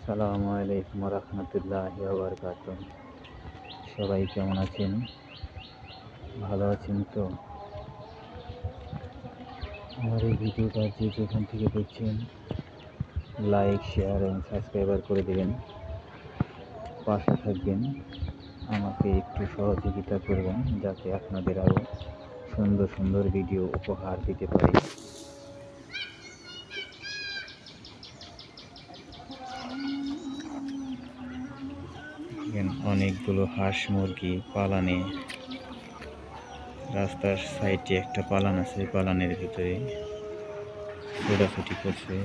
আসসালামু আলাইকুম রহমতুল্লাহি ওয়া বারাকাতুহু। সবাই কেমন আছেন? ভালো আছেন তো? আমার এই ভিডিওটা যে যেখান থেকে দেখছেন লাইক, শেয়ার এবং সাবস্ক্রাইবার করে দেবেন, পাশে থাকবেন, আমাকে একটু সহযোগিতা করবেন যাতে আপনাদের আরও সুন্দর সুন্দর ভিডিও উপহার দিতে পারি। অনেকগুলো হাঁস মুরগি পালানে, রাস্তার সাইডে একটা পালান আছে, পালানের ভিতরে ছোটাছুটি করছে।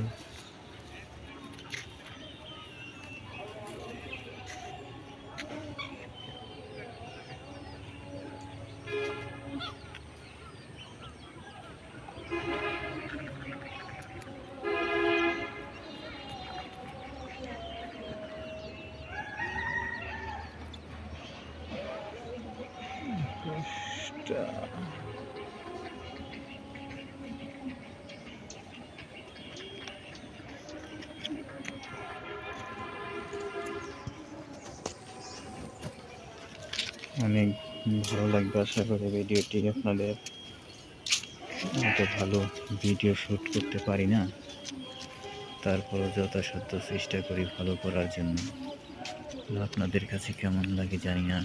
অনেক ভালো লাগবে আশা করি ভিডিওটি আপনাদের। এত ভালো ভিডিও শ্যুট করতে পারি না, তারপরও যথাসাধ্য চেষ্টা করি ভালো করার জন্য। আপনাদের কাছে কেমন লাগে জানি না।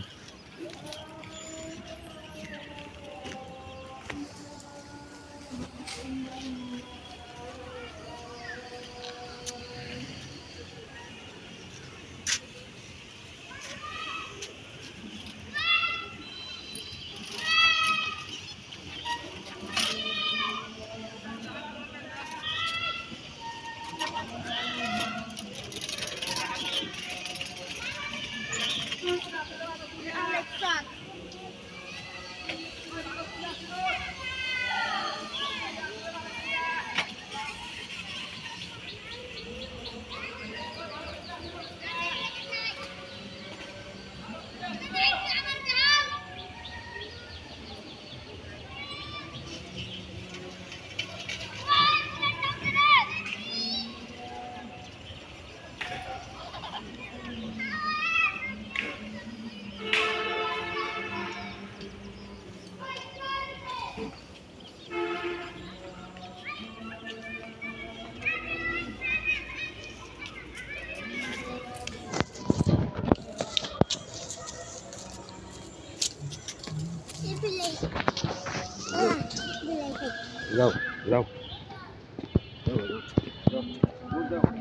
যাও যাও যাও।